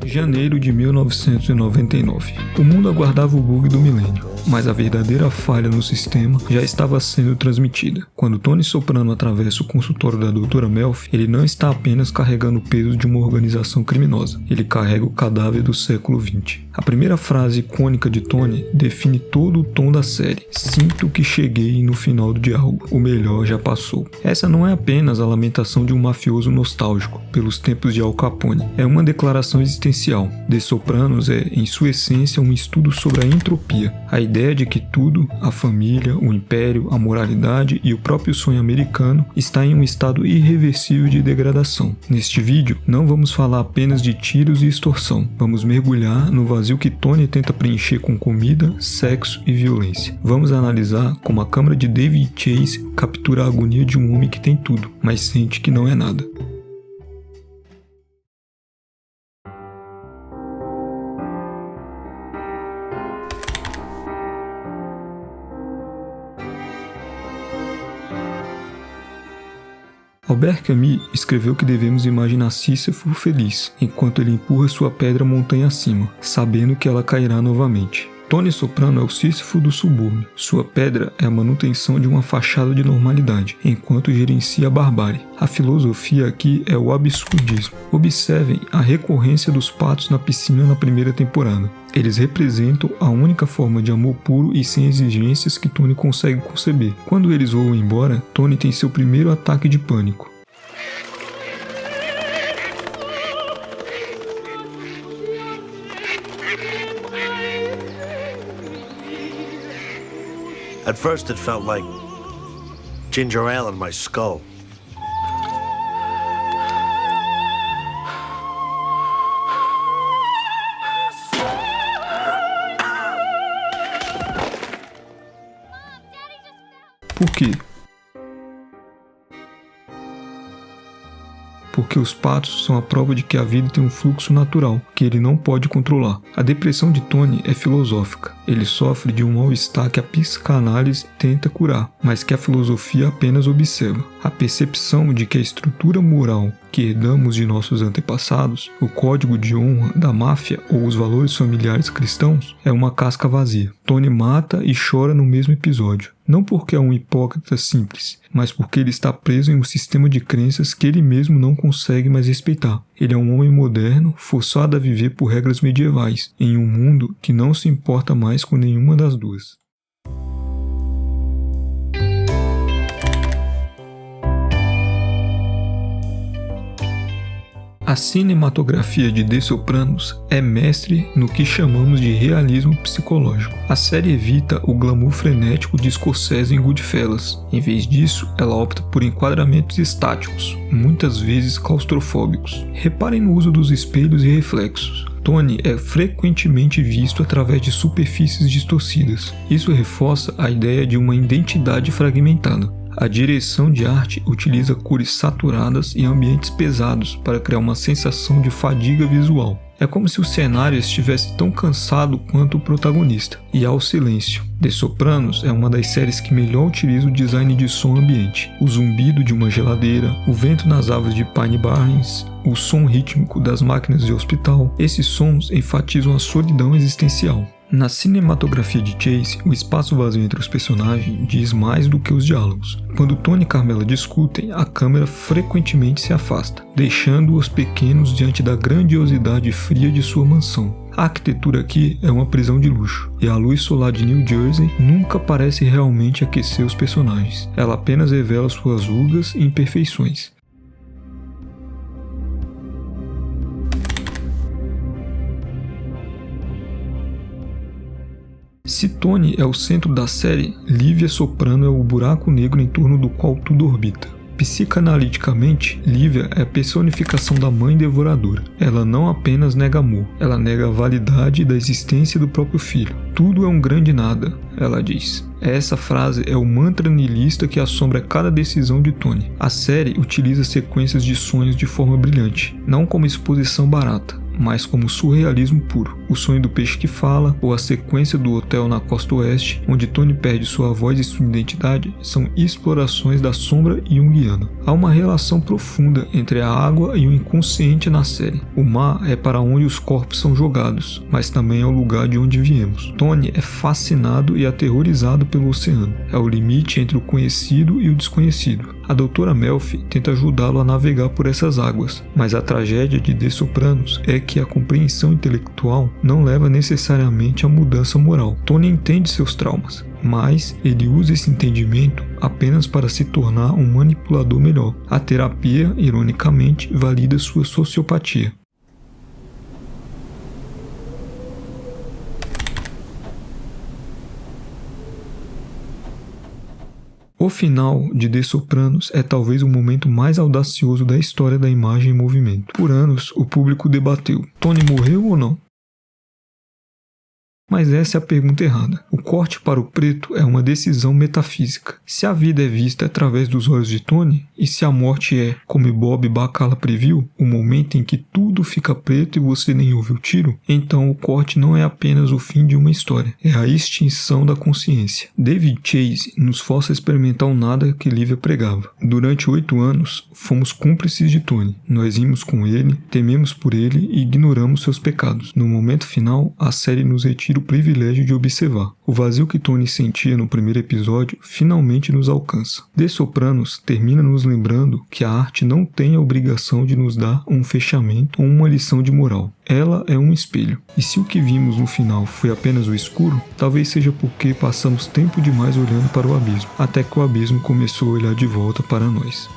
Janeiro de 1999. O mundo aguardava o bug do milênio, mas a verdadeira falha no sistema já estava sendo transmitida. Quando Tony Soprano atravessa o consultório da Dra. Melfi, ele não está apenas carregando o peso de uma organização criminosa, ele carrega o cadáver do século XX. A primeira frase icônica de Tony define todo o tom da série. Sinto que cheguei no final do diálogo, o melhor já passou. Essa não é apenas a lamentação de um mafioso nostálgico pelos tempos de Al Capone, é uma declaração existencial. The Sopranos é, em sua essência, um estudo sobre a entropia, a ideia de que tudo, a família, o império, a moralidade e o próprio sonho americano está em um estado irreversível de degradação. Neste vídeo, não vamos falar apenas de tiros e extorsão, vamos mergulhar no vazio que Tony tenta preencher com comida, sexo e violência. Vamos analisar como a câmera de David Chase captura a agonia de um homem que tem tudo, mas sente que não é nada. Albert Camus escreveu que devemos imaginar Sísifo feliz, enquanto ele empurra sua pedra montanha acima, sabendo que ela cairá novamente. Tony Soprano é o Sísifo do subúrbio. Sua pedra é a manutenção de uma fachada de normalidade, enquanto gerencia a barbárie. A filosofia aqui é o absurdismo. Observem a recorrência dos patos na piscina na primeira temporada. Eles representam a única forma de amor puro e sem exigências que Tony consegue conceber. Quando eles voam embora, Tony tem seu primeiro ataque de pânico. At first it felt like ginger ale in my skull. Por quê? Porque os patos são a prova de que a vida tem um fluxo natural, que ele não pode controlar. A depressão de Tony é filosófica. Ele sofre de um mal-estar que a psicanálise tenta curar, mas que a filosofia apenas observa. A percepção de que a estrutura moral que herdamos de nossos antepassados, o código de honra da máfia ou os valores familiares cristãos, é uma casca vazia. Tony mata e chora no mesmo episódio. Não porque é um hipócrita simples, mas porque ele está preso em um sistema de crenças que ele mesmo não consegue mais respeitar. Ele é um homem moderno, forçado a viver por regras medievais, em um mundo que não se importa mais com nenhuma das duas. A cinematografia de The Sopranos é mestre no que chamamos de realismo psicológico. A série evita o glamour frenético de Scorsese em Goodfellas. Em vez disso, ela opta por enquadramentos estáticos, muitas vezes claustrofóbicos. Reparem no uso dos espelhos e reflexos. Tony é frequentemente visto através de superfícies distorcidas. Isso reforça a ideia de uma identidade fragmentada. A direção de arte utiliza cores saturadas e ambientes pesados para criar uma sensação de fadiga visual. É como se o cenário estivesse tão cansado quanto o protagonista. E há o silêncio. The Sopranos é uma das séries que melhor utiliza o design de som ambiente. O zumbido de uma geladeira, o vento nas árvores de Pine Barrens, o som rítmico das máquinas de hospital. Esses sons enfatizam a solidão existencial. Na cinematografia de Chase, o espaço vazio entre os personagens diz mais do que os diálogos. Quando Tony e Carmela discutem, a câmera frequentemente se afasta, deixando-os pequenos diante da grandiosidade fria de sua mansão. A arquitetura aqui é uma prisão de luxo, e a luz solar de New Jersey nunca parece realmente aquecer os personagens. Ela apenas revela suas rugas e imperfeições. Se Tony é o centro da série, Lívia Soprano é o buraco negro em torno do qual tudo orbita. Psicanaliticamente, Lívia é a personificação da mãe devoradora. Ela não apenas nega amor, ela nega a validade da existência do próprio filho. Tudo é um grande nada, ela diz. Essa frase é o mantra niilista que assombra cada decisão de Tony. A série utiliza sequências de sonhos de forma brilhante, não como exposição barata. mas como surrealismo puro. O Sonho do Peixe que Fala ou a sequência do hotel na costa oeste, onde Tony perde sua voz e sua identidade, são explorações da sombra junguiana. Há uma relação profunda entre a água e o inconsciente na série. O mar é para onde os corpos são jogados, mas também é o lugar de onde viemos. Tony é fascinado e aterrorizado pelo oceano. É o limite entre o conhecido e o desconhecido. A doutora Melfi tenta ajudá-lo a navegar por essas águas, mas a tragédia de The Sopranos é que a compreensão intelectual não leva necessariamente à mudança moral. Tony entende seus traumas, mas ele usa esse entendimento apenas para se tornar um manipulador melhor. A terapia, ironicamente, valida sua sociopatia. O final de The Sopranos é talvez o momento mais audacioso da história da imagem em movimento. Por anos, o público debateu: Tony morreu ou não? Mas essa é a pergunta errada. O corte para o preto é uma decisão metafísica. Se a vida é vista através dos olhos de Tony, e se a morte é, como Bob Bacala previu, o momento em que tudo fica preto e você nem ouve o tiro, então o corte não é apenas o fim de uma história, é a extinção da consciência. David Chase nos força a experimentar o nada que Lívia pregava. Durante 8 anos, fomos cúmplices de Tony. Nós rimos com ele, tememos por ele e ignoramos seus pecados. No momento final, a série nos retira o privilégio de observar. O vazio que Tony sentia no primeiro episódio finalmente nos alcança. The Sopranos termina nos lembrando que a arte não tem a obrigação de nos dar um fechamento ou uma lição de moral. Ela é um espelho. E se o que vimos no final foi apenas o escuro, talvez seja porque passamos tempo demais olhando para o abismo, até que o abismo começou a olhar de volta para nós.